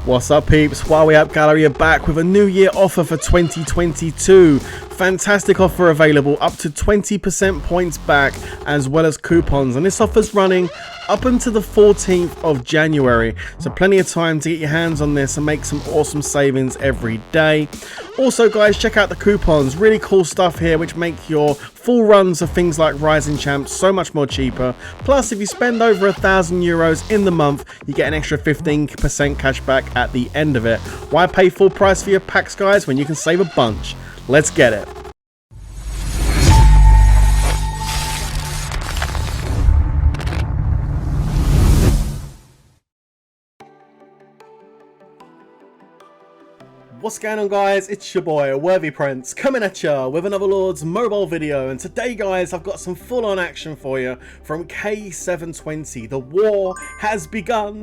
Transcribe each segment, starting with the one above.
What's up, peeps? While Up Gallery are back with a new year offer for 2022. Fantastic offer available, up to 20% points back as well as coupons, and this offer's running up until the 14th of January, so plenty of time to get your hands on this and make some awesome savings every day. Also guys, check out the coupons, really cool stuff here which make your full runs of things like Rising Champs so much more cheaper. Plus if you spend over €1,000 in the month, you get an extra 15% cash back at the end of it. Why pay full price for your packs, guys, when you can save a bunch? Let's get it. What's going on, guys? It's your boy Worthy Prince coming at ya with another Lord's mobile video, and today guys I've got some full-on action for you from CaE 720. The war has begun.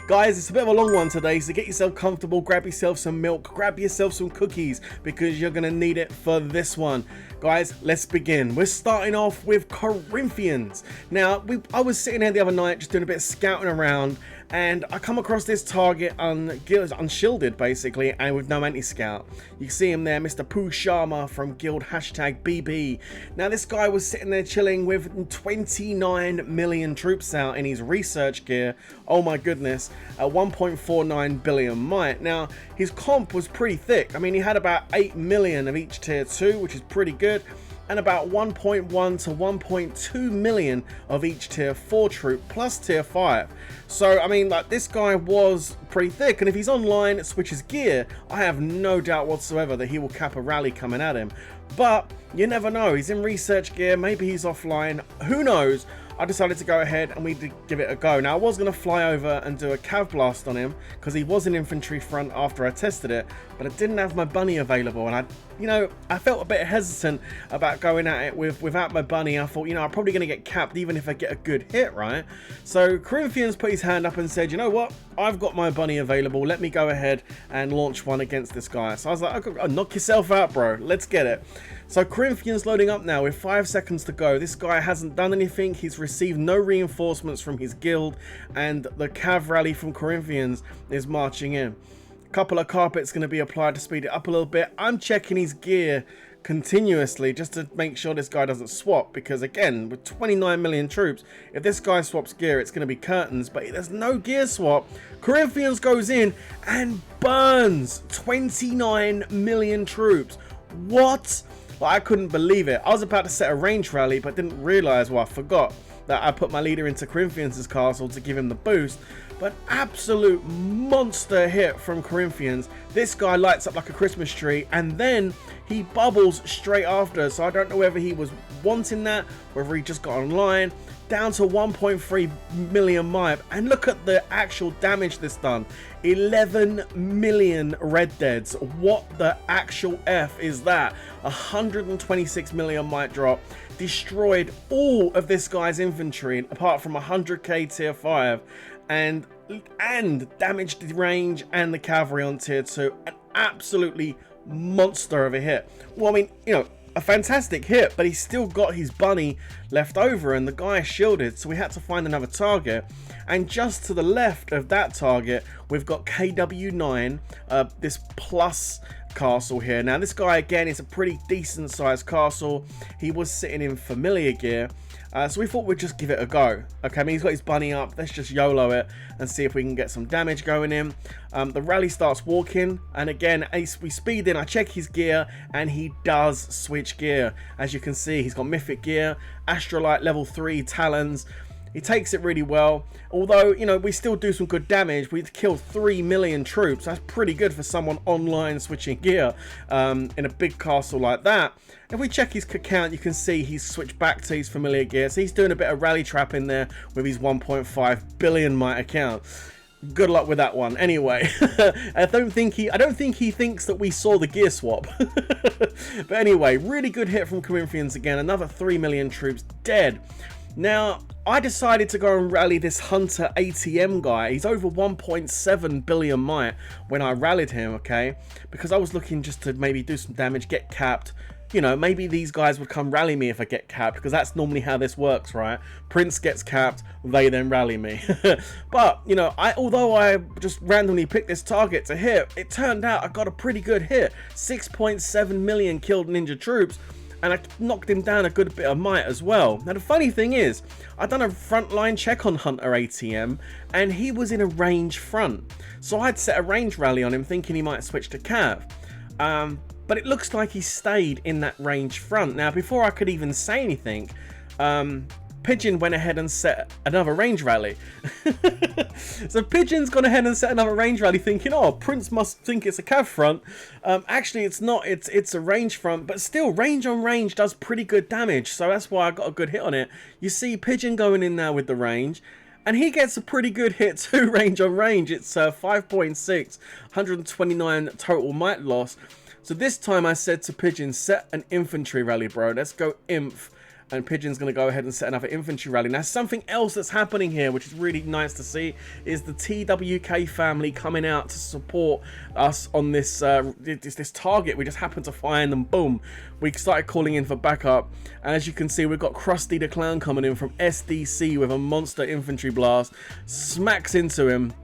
Guys, it's a bit of a long one today, so get yourself comfortable, grab yourself some milk, grab yourself some cookies, because you're gonna need it for this one. Guys, let's begin. We're starting off with Corinthians. Now I was sitting here the other night just doing a bit of scouting around, and I come across this target unshielded basically, and with no anti-scout. You can see him there, Mr. Pooh Sharma from guild #BB. Now this guy was sitting there chilling with 29 million troops out in his research gear. Oh my goodness, at 1.49 billion might. Now his comp was pretty thick. I mean, he had about 8 million of each tier 2, which is pretty good, and about 1.1 to 1.2 million of each tier 4 troop plus tier 5. So I mean, like, this guy was pretty thick, and if he's online, switches gear, I have no doubt whatsoever that he will cap a rally coming at him. But you never know, he's in research gear, maybe he's offline, who knows. I decided to go ahead and we did give it a go. Now I was going to fly over and do a cav blast on him because he was in infantry front after I tested it, but I didn't have my bunny available, and I felt a bit hesitant about going at it without my bunny. I thought, I'm probably going to get capped even if I get a good hit, right? So Corinthians put his hand up and said, you know what, I've got my bunny available, let me go ahead and launch one against this guy. So I was like, okay, knock yourself out, bro, let's get it. So Corinthians loading up now with 5 seconds to go. This guy hasn't done anything, he's received no reinforcements from his guild, and the cav rally from Corinthians is marching in. A couple of carpets going to be applied to speed it up a little bit. I'm checking his gear continuously just to make sure this guy doesn't swap, because again, with 29 million troops, if this guy swaps gear, it's going to be curtains. But there's no gear swap. Corinthians goes in and burns 29 million troops. What? Well, I couldn't believe it. I was about to set a range rally, but didn't realize, well, I forgot that I put my leader into Corinthians' castle to give him the boost. But absolute monster hit from Corinthians. This guy lights up like a Christmas tree, and then he bubbles straight after. So I don't know whether he was wanting that, whether he just got online. Down to 1.3 million MIP, and look at the actual damage this done. 11 million red deads. What the actual F is that? 126 million might drop. Destroyed all of this guy's infantry apart from 100k tier 5, and damaged the range and the cavalry on tier 2. An absolutely monster of a hit. Well, I mean, a fantastic hit, but he's still got his bunny left over, and the guy is shielded, so we had to find another target. And just to the left of that target, we've got KW9, this plus castle here. Now this guy again is a pretty decent sized castle. He was sitting in familiar gear, so we thought we'd just give it a go. Okay, I mean, he's got his bunny up, let's just YOLO it and see if we can get some damage going in. The rally starts walking, and again as we speed in, I check his gear, and he does switch gear. As you can see, he's got mythic gear, astrolite level 3 talons. He takes it really well, although, we still do some good damage. We've killed 3 million troops. That's pretty good for someone online switching gear in a big castle like that. If we check his account, you can see he's switched back to his familiar gear. So he's doing a bit of rally trap in there with his 1.5 billion might account. Good luck with that one. Anyway, I don't think he thinks that we saw the gear swap. But anyway, really good hit from Corinthians again. Another 3 million troops dead. Now, I decided to go and rally this Hunter ATM guy. He's over 1.7 billion might when I rallied him, okay? Because I was looking just to maybe do some damage, get capped, you know, maybe these guys would come rally me if I get capped, because that's normally how this works, right? Prince gets capped, they then rally me. But, you know, although I just randomly picked this target to hit, it turned out I got a pretty good hit. 6.7 million killed ninja troops, and I knocked him down a good bit of might as well. Now the funny thing is, I'd done a frontline check on Hunter ATM, and he was in a range front. So I'd set a range rally on him thinking he might switch to Cav. But it looks like he stayed in that range front. Now before I could even say anything, Pigeon went ahead and set another range rally. So Pigeon's gone ahead and set another range rally thinking, oh, Prince must think it's a Cav front. Actually, it's not. It's a range front, but still, range on range does pretty good damage. So that's why I got a good hit on it. You see Pigeon going in now with the range, and he gets a pretty good hit too, range on range. It's 5.6, 129 total might loss. So this time I said to Pigeon, set an infantry rally, bro. Let's go inf. And Pigeon's going to go ahead and set another infantry rally. Now, something else that's happening here, which is really nice to see, is the TWK family coming out to support us on this this target. We just happened to find them. Boom. We started calling in for backup. And as you can see, we've got Krusty the Clown coming in from SDC with a monster infantry blast. Smacks into him.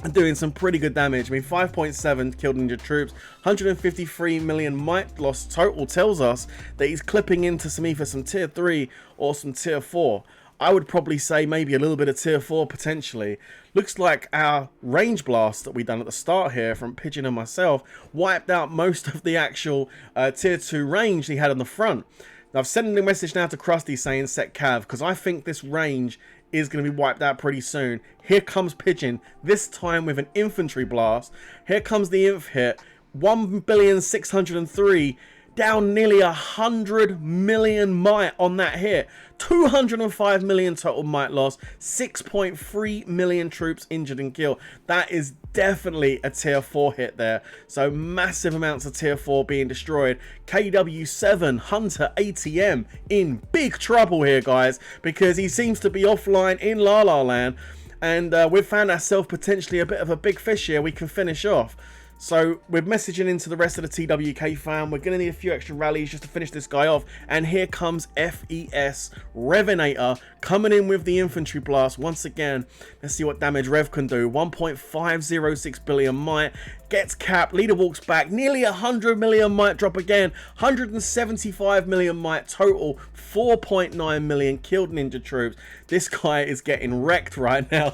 And doing some pretty good damage. I mean, 5.7 killed ninja troops, 153 million might loss total tells us that he's clipping into either some tier 3 or some tier 4. I would probably say maybe a little bit of tier 4 potentially. Looks like our range blast that we done at the start here from Pigeon and myself wiped out most of the actual tier 2 range he had on the front. Now, I've sent a message now to Krusty saying set Cav, because I think this range is going to be wiped out pretty soon. Here comes Pigeon, this time with an infantry blast. Here comes the inf hit, 1,603,000, down nearly 100 million might on that hit. 205 million total might loss, 6.3 million troops injured and killed. That is definitely a tier 4 hit there. So massive amounts of tier 4 being destroyed. KW7 Hunter ATM in big trouble here, guys, because he seems to be offline in La La Land, and we've found ourselves potentially a bit of a big fish here we can finish off. So we're messaging into the rest of the TWK fam. We're going to need a few extra rallies just to finish this guy off. And here comes FES Revinator coming in with the infantry blast once again. Let's see what damage Rev can do. 1.506 billion might. Gets capped. Leader walks back. Nearly 100 million might drop again. 175 million might total. 4.9 million killed ninja troops. This guy is getting wrecked right now.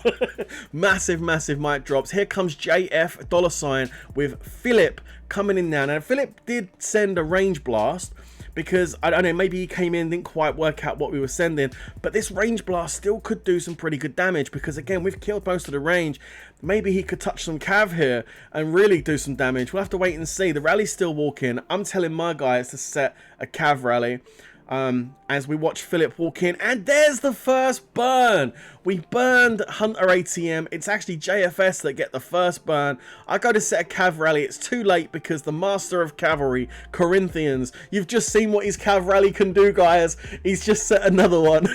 Massive might drops. Here comes JF $sign with Philip coming in now. Now, Philip did send a range blast, because I don't know, maybe he came in, didn't quite work out what we were sending, but this range blast still could do some pretty good damage, because again, we've killed most of the range. Maybe he could touch some cav here and really do some damage. We'll have to wait and see. The rally's still walking. I'm telling my guys to set a cav rally as we watch Philip walk in, and there's the first burn. We burned Hunter ATM. It's actually JFS that get the first burn. I go to set a cav rally. It's too late, because the master of cavalry, Corinthians, you've just seen what his cav rally can do, guys. He's just set another one.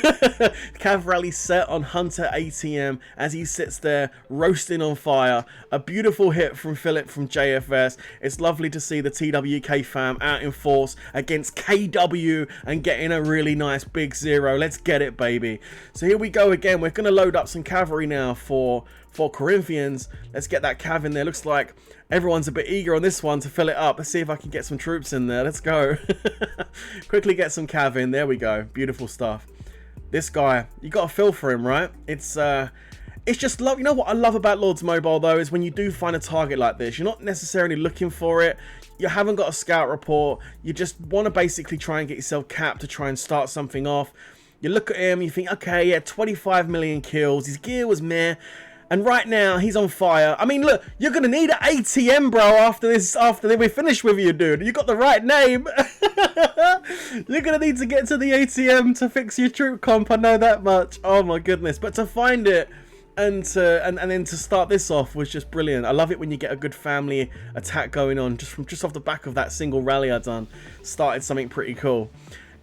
Cav rally set on Hunter ATM as he sits there roasting on fire. A beautiful hit from Philip from JFS. It's lovely to see the TWK fam out in force against KW and getting a really nice big 0. Let's get it, baby. So here we go again. We're going to load up some cavalry now for Corinthians. Let's get that cav in there. Looks like everyone's a bit eager on this one to fill it up. Let's see if I can get some troops in there. Let's go. Quickly get some cav in. There we go. Beautiful stuff. This guy, you got a feel for him, right? It's just love. You know what I love about Lords Mobile though, is when you do find a target like this, you're not necessarily looking for it. You haven't got a scout report. You just want to basically try and get yourself capped to try and start something off. You look at him, you think, okay, yeah, 25 million kills. His gear was meh. And right now, he's on fire. I mean, look, you're going to need an ATM, bro, after we finish with you, dude. You got the right name. You're going to need to get to the ATM to fix your troop comp. I know that much. Oh, my goodness. But to find it and then to start this off was just brilliant. I love it when you get a good family attack going on just off the back of that single rally I done. Started something pretty cool.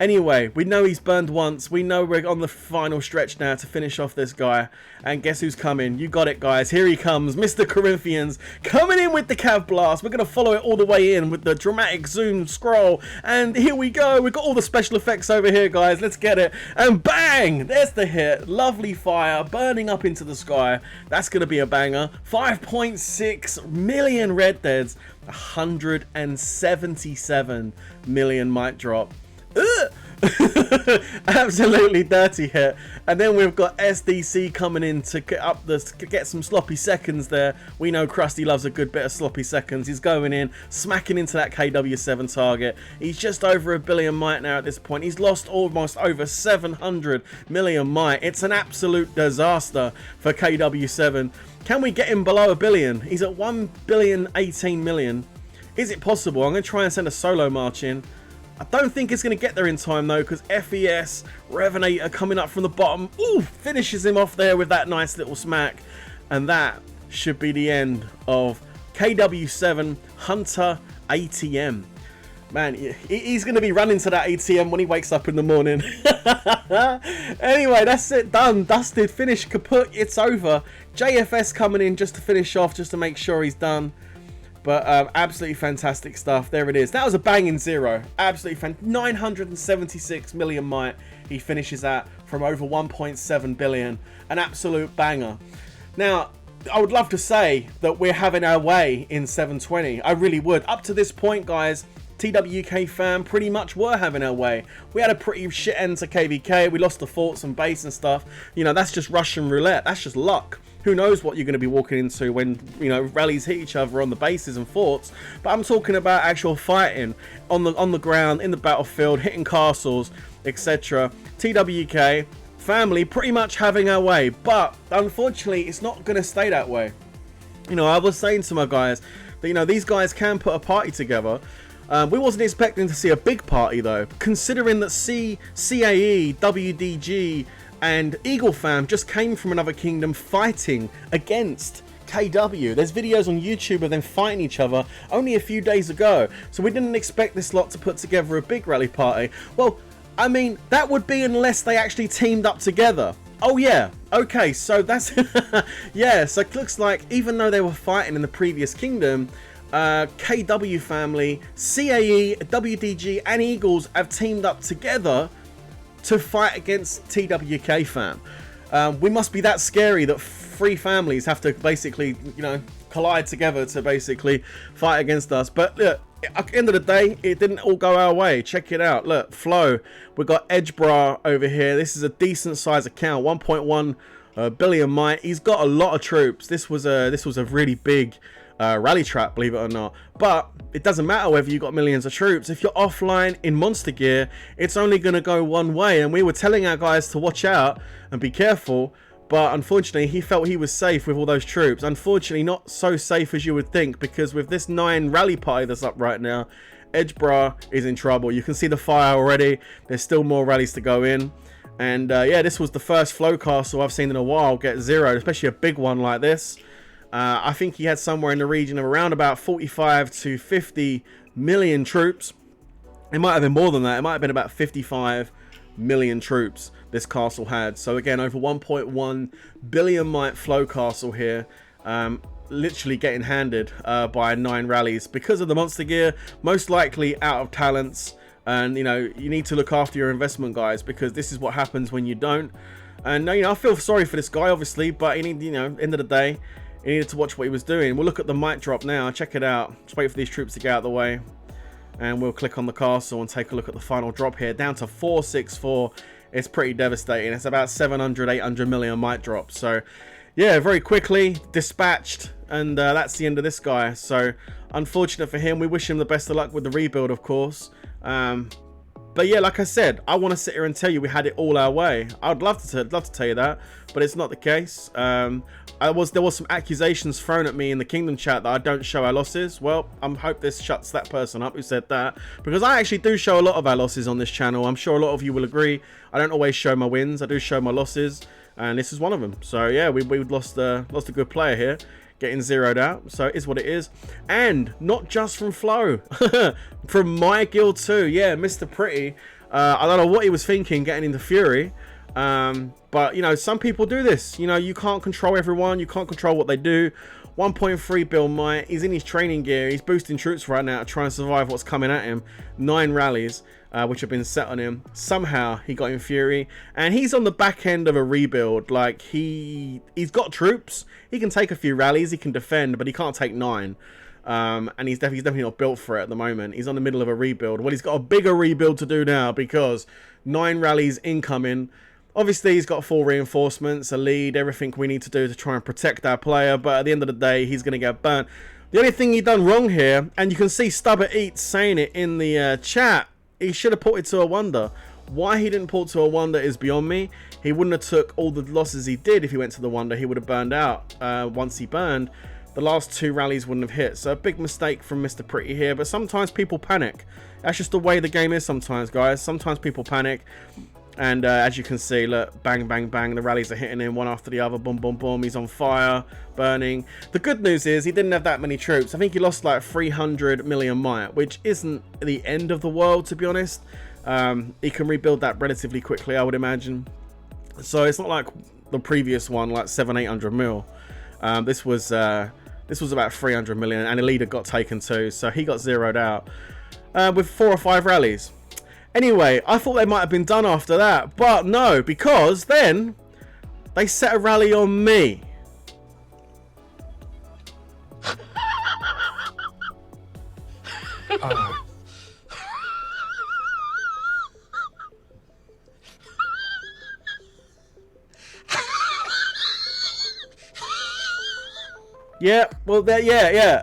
Anyway, we know he's burned once. We know we're on the final stretch now to finish off this guy. And guess who's coming? You got it, guys. Here he comes, Mr. Corinthians, coming in with the Cav Blast. We're going to follow it all the way in with the dramatic zoom scroll. And here we go. We've got all the special effects over here, guys. Let's get it. And bang! There's the hit. Lovely fire burning up into the sky. That's going to be a banger. 5.6 million red deads. 177 million might drop. Absolutely dirty hit. And then we've got SDC coming in to get some sloppy seconds there. We know Krusty loves a good bit of sloppy seconds. He's going in, smacking into that KW7 target. He's just over 1 billion might now at this point. He's lost almost over 700 million might. It's an absolute disaster for KW7. Can we get him below 1 billion? He's at 1 billion 18 million. Is it possible? I'm going to try and send a solo march in. I don't think it's going to get there in time though, because FES Revenator coming up from the bottom, ooh, finishes him off there with that nice little smack. And that should be the end of KW7 Hunter ATM. Man, he's going to be running to that ATM when he wakes up in the morning. Anyway, that's it. Done. Dusted. Finished. Kaput. It's over. JFS coming in just to finish off, just to make sure he's done. But absolutely fantastic stuff. There it is. That was a banging zero. Absolutely fantastic. 976 million might he finishes at from over 1.7 billion. An absolute banger. Now, I would love to say that we're having our way in 720. I really would. Up to this point, guys, TWK Fam pretty much were having our way. We had a pretty shit end to KVK. We lost the forts and base and stuff. You know, that's just Russian roulette. That's just luck. Who knows what you're going to be walking into when, you know, rallies hit each other on the bases and forts. But I'm talking about actual fighting on the ground, in the battlefield, hitting castles, etc. TWK Family pretty much having our way. But unfortunately, it's not going to stay that way. You know, I was saying to my guys that, you know, these guys can put a party together. We wasn't expecting to see a big party though, considering that CaE, wDG, and Eagle Fam just came from another kingdom fighting against KW. There's videos on YouTube of them fighting each other only a few days ago. So we didn't expect this lot to put together a big rally party. Well, I mean, that would be unless they actually teamed up together. Oh yeah, okay, so that's... yeah, so it looks like even though they were fighting in the previous kingdom, KW Family, CaE, wDG, and Eagles have teamed up together to fight against TWK Fam. We must be that scary that three families have to basically, you know, collide together to basically fight against us. But look, at the end of the day, it didn't all go our way. Check it out. Look, Flow. We've got Edgebra over here. This is a decent size account, 1.1 billion might. He's got a lot of troops. This was a really big rally trap, believe it or not. But it doesn't matter whether you got millions of troops. If you're offline in monster gear, it's only going to go one way. And we were telling our guys to watch out and be careful, but unfortunately he felt he was safe with all those troops. Unfortunately not so safe as you would think, because with this 9 rally party that's up right now, Edgebra is in trouble. You can see the fire already. There's still more rallies to go in. And yeah, this was the first flow castle I've seen in a while get zeroed, especially a big one like this. I think he had somewhere in the region of around about 45 to 50 million troops. It might have been more than that. It might have been about 55 million troops this castle had. So again, over 1.1 billion might flow castle here. Literally getting handed by 9 rallies because of the monster gear. Most likely out of talents. And, you know, you need to look after your investment, guys, because this is what happens when you don't. And, you know, I feel sorry for this guy, obviously. But, you know, end of the day, he needed to watch what he was doing. We'll look at the might drop now. Check it out. Just wait for these troops to get out of the way. And we'll click on the castle and take a look at the final drop here. Down to 464. It's pretty devastating. It's about 700, 800 million might drop. So, yeah, very quickly dispatched. And that's the end of this guy. So, unfortunate for him. We wish him the best of luck with the rebuild, of course. But yeah, like I said, I want to sit here and tell you we had it all our way. I'd love to tell you that, but it's not the case. There was some accusations thrown at me in the Kingdom chat that I don't show our losses. Well, I hope this shuts that person up who said that, because I actually do show a lot of our losses on this channel. I'm sure a lot of you will agree. I don't always show my wins. I do show my losses, and this is one of them. So yeah, we lost a good player here, getting zeroed out. So it is what it is. And not just from Flow, from my guild too. Yeah, Mr. Pretty. I don't know what he was thinking getting into Fury. But, you know, some people do this. You know, you can't control everyone. You can't control what they do. 1.3 build might. He's in his training gear. He's boosting troops right now to try and survive what's coming at him. 9 rallies, which have been set on him. Somehow he got in Fury. And he's on the back end of a rebuild. Like, he's got troops. He can take a few rallies. He can defend, but he can't take 9. And he's definitely not built for it at the moment. He's on the middle of a rebuild. Well, he's got a bigger rebuild to do now because 9 rallies incoming. Obviously, he's got 4 reinforcements, a lead, everything we need to do to try and protect our player. But at the end of the day, he's going to get burnt. The only thing he done wrong here, and you can see Stubber Eats saying it in the chat, he should have ported to a Wonder. Why he didn't port to a Wonder is beyond me. He wouldn't have took all the losses he did if he went to the Wonder. He would have burned out. Once he burned, the last 2 rallies wouldn't have hit. So a big mistake from Mr. Pretty here. But sometimes people panic. That's just the way the game is sometimes, guys. Sometimes people panic. And as you can see, look, bang, bang, bang. The rallies are hitting him one after the other. Boom, boom, boom. He's on fire, burning. The good news is he didn't have that many troops. I think he lost like 300 million might, which isn't the end of the world, to be honest. He can rebuild that relatively quickly, I would imagine. So it's not like the previous one, like 700-800 mil. This was about 300 million, and a leader got taken too. So he got zeroed out with 4 or 5 rallies. Anyway, I thought they might have been done after that, but no, because then they set a rally on me. Yeah, well, yeah.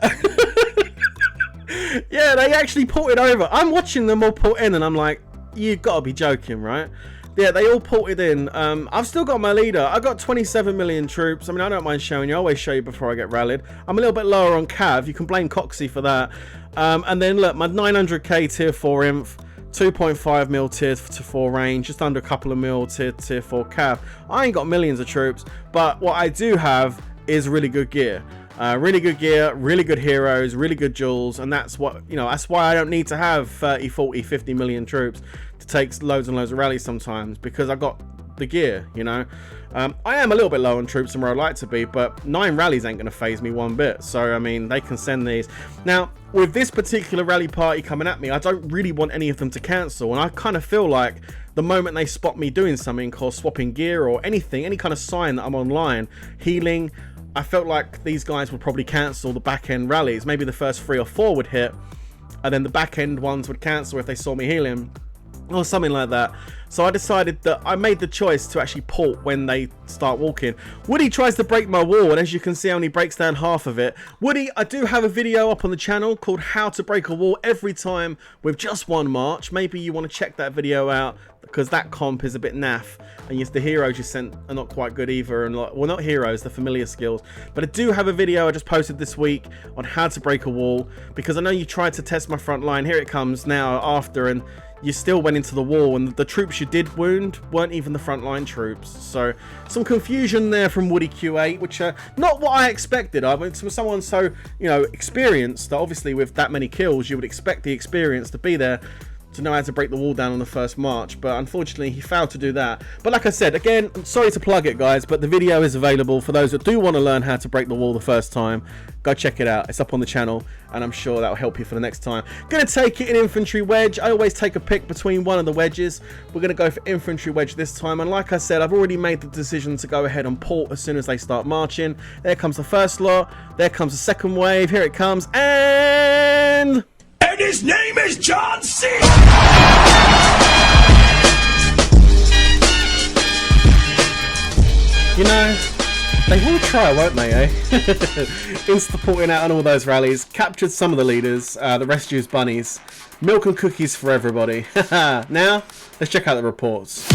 Yeah, they actually ported over. I'm watching them all port in, and I'm like, you've got to be joking, right? Yeah, they all ported in. I've still got my leader. I got 27 million troops. I mean, I don't mind showing you. I always show you before I get rallied. I'm a little bit lower on Cav. You can blame Coxie for that. And then, look, my 900k tier 4 inf, 2.5 mil tier 4 range, just under a couple of mil tier 4 Cav. I ain't got millions of troops, but what I do have is really good gear. Really good gear, really good heroes, really good jewels, and that's what, you know, that's why I don't need to have 30, 40, 50 million troops to take loads and loads of rallies sometimes, because I got the gear, you know. I am a little bit low on troops and where I'd like to be, but 9 rallies ain't going to phase me one bit. So, I mean, they can send these. Now, with this particular rally party coming at me, I don't really want any of them to cancel, and I kind of feel like the moment they spot me doing something or swapping gear or anything, any kind of sign that I'm online, healing, I felt like these guys would probably cancel the back end rallies. Maybe the first 3 or 4 would hit, and then the back end ones would cancel if they saw me healing or something like that. So I decided that I made the choice to actually port when they start walking. Woody tries to break my wall, and as you can see, only breaks down half of it. Woody, I do have a video up on the channel called How to Break a Wall Every Time with Just One March. Maybe you want to check that video out, because that comp is a bit naff, and yes, the heroes you sent are not quite good either, and like, well, not heroes, the familiar skills. But I do have a video I just posted this week on how to break a wall, because I know you tried to test my front line. Here it comes now after, and you still went into the wall, and the troops you did wound weren't even the frontline troops. So some confusion there from Woody Q8, which are not what I expected. I went to someone so, you know, experienced, that obviously with that many kills you would expect the experience to be there to know how to break the wall down on the first march, but unfortunately he failed to do that. But like I said, again, I'm sorry to plug it, guys, but the video is available for those that do want to learn how to break the wall the first time. Go check it out. It's up on the channel, and I'm sure that will help you for the next time. Gonna take it in infantry wedge. I always take a pick between one of the wedges. We're gonna go for infantry wedge this time, and like I said, I've already made the decision to go ahead and port as soon as they start marching. There comes the first lot, there comes the second wave, here it comes, and his name is John C. You know, they will try, won't they, eh? Insta-porting out on all those rallies, captured some of the leaders, the rest used bunnies. Milk and cookies for everybody. Now, let's check out the reports.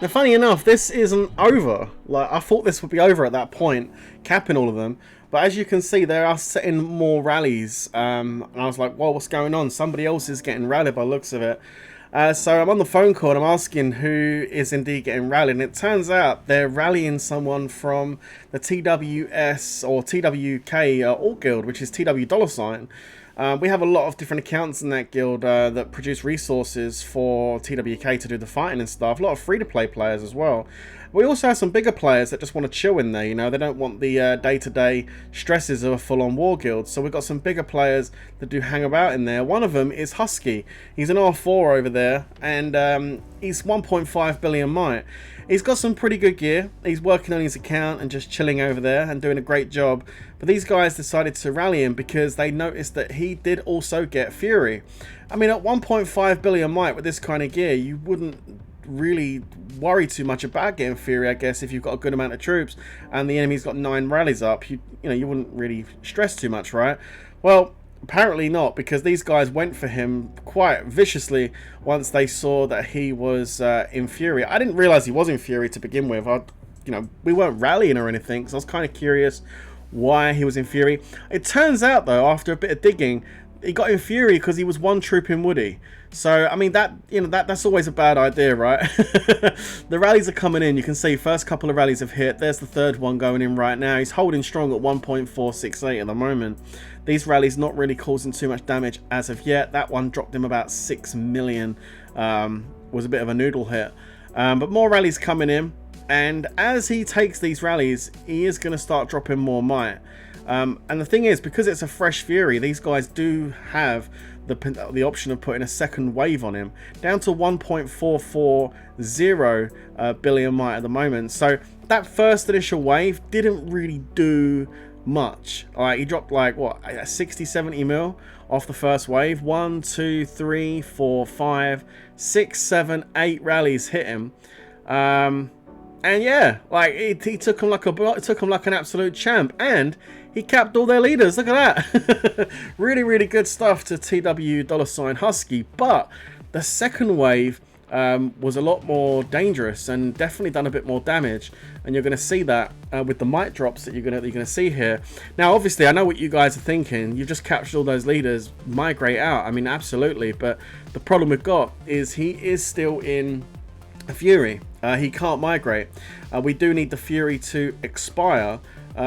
Now, funny enough, this isn't over. Like, I thought this would be over at that point, capping all of them. But as you can see, they are setting more rallies. And I was like, whoa, what's going on? Somebody else is getting rallied by the looks of it. So I'm on the phone call and I'm asking who is indeed getting rallied. And it turns out they're rallying someone from the TWS or TWK Alt Guild, which is TW$. We have a lot of different accounts in that guild that produce resources for TWK to do the fighting and stuff. A lot of free-to-play players as well. We also have some bigger players that just want to chill in there, you know. They don't want the day-to-day stresses of a full-on war guild. So we've got some bigger players that do hang about in there. One of them is Husky. He's an R4 over there, and he's 1.5 billion might. He's got some pretty good gear. He's working on his account and just chilling over there and doing a great job. But these guys decided to rally him because they noticed that he did also get Fury. I mean, at 1.5 billion might with this kind of gear, you wouldn't really worry too much about getting Fury, I guess, if you've got a good amount of troops and the enemy's got 9 rallies up. You wouldn't really stress too much, right? Well, apparently not, because these guys went for him quite viciously once they saw that he was in Fury. I didn't realize he was in Fury to begin with. We weren't rallying or anything, so I was kind of curious why he was in Fury. It turns out, though, after a bit of digging, he got in Fury because he was 1 troop in Woody. So, I mean, that's always a bad idea, right? The rallies are coming in. You can see first couple of rallies have hit. There's the third one going in right now. He's holding strong at 1.468 at the moment. These rallies not really causing too much damage as of yet. That one dropped him about 6 million. Was a bit of a noodle hit. But more rallies coming in. And as he takes these rallies, he is going to start dropping more might. And the thing is, because it's a fresh Fury, these guys do have the option of putting a second wave on him, down to 1.440 billion might at the moment. So that first initial wave didn't really do much. He dropped like what, 60-70 mil off the first wave. 1, 2, 3, 4, 5, 6, 7, 8 rallies hit him. And yeah, like he took him like an absolute champ, and he capped all their leaders. Look at that. Really, really good stuff to TW$ Husky. But the second wave was a lot more dangerous and definitely done a bit more damage. And you're going to see that with the might drops that you're going to see here. Now, obviously, I know what you guys are thinking. You've just captured all those leaders. Migrate out. I mean, absolutely. But the problem we've got is he is still in a Fury. He can't migrate. We do need the Fury to expire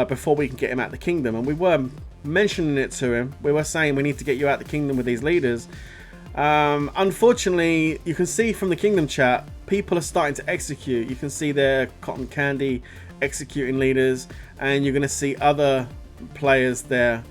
before we can get him out the kingdom, and we were mentioning it to him. We were saying we need to get you out the kingdom with these leaders. Unfortunately, you can see from the kingdom chat, people are starting to execute. You can see there Cotton Candy executing leaders, and you're going to see other players there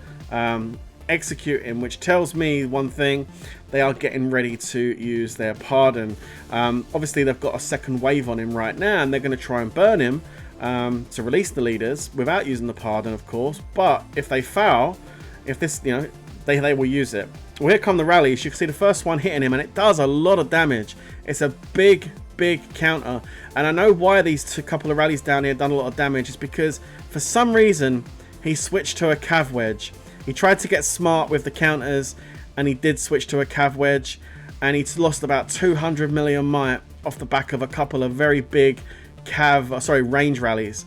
executing, which tells me one thing: they are getting ready to use their pardon. Obviously, they've got a second wave on him right now, and they're going to try and burn him to release the leaders without using the pardon, of course. But if they foul, if this, they will use it. Well, here come the rallies. You can see the first one hitting him, and it does a lot of damage. It's a big counter, and I know why these couple of rallies down here done a lot of damage. Is because for some reason he switched to a cav wedge. He tried to get smart with the counters, and he did switch to a cav wedge, and he's lost about 200 million might off the back of a couple of very big range rallies.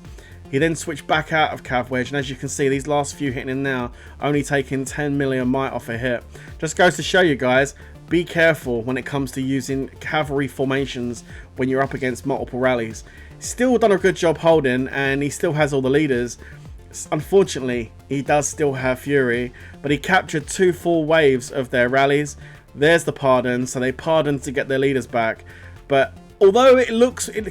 He then switched back out of cav wedge, and as you can see, these last few hitting him now, only taking 10 million might off a hit. Just goes to show you guys, be careful when it comes to using cavalry formations when you're up against multiple rallies. Still done a good job holding, and he still has all the leaders. Unfortunately, he does still have Fury, but he captured 2 full waves of their rallies. There's the pardon, so they pardoned to get their leaders back. But although it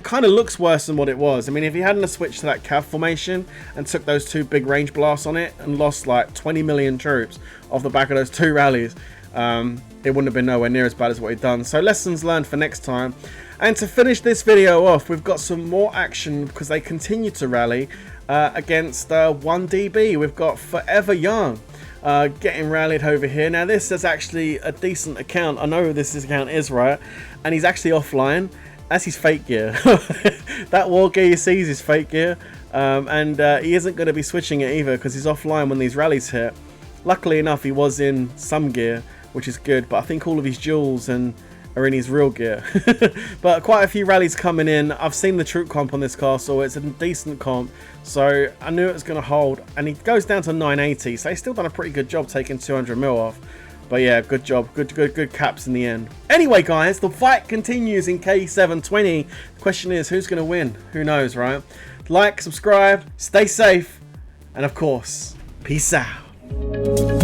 kind of looks worse than what it was. I mean, if he hadn't switched to that cav formation and took those 2 big range blasts on it and lost like 20 million troops off the back of those 2 rallies, it wouldn't have been nowhere near as bad as what he'd done. So lessons learned for next time. And to finish this video off, we've got some more action because they continue to rally against wDG. We've got Forever Young getting rallied over here. Now this is actually a decent account. I know who this account is, right? And he's actually offline. That's his fake gear. That war gear you see is his fake gear. And he isn't going to be switching it either because he's offline when these rallies hit. Luckily enough, he was in some gear, which is good. But I think all of his jewels and are in his real gear. But quite a few rallies coming in. I've seen the troop comp on this castle. It's a decent comp, so I knew it was going to hold. And he goes down to 980, so he's still done a pretty good job taking 200 mil off. But yeah, good job. Good caps in the end. Anyway, guys, the fight continues in CaE 720. The question is, who's going to win? Who knows, right? Like, subscribe, stay safe, and of course, peace out.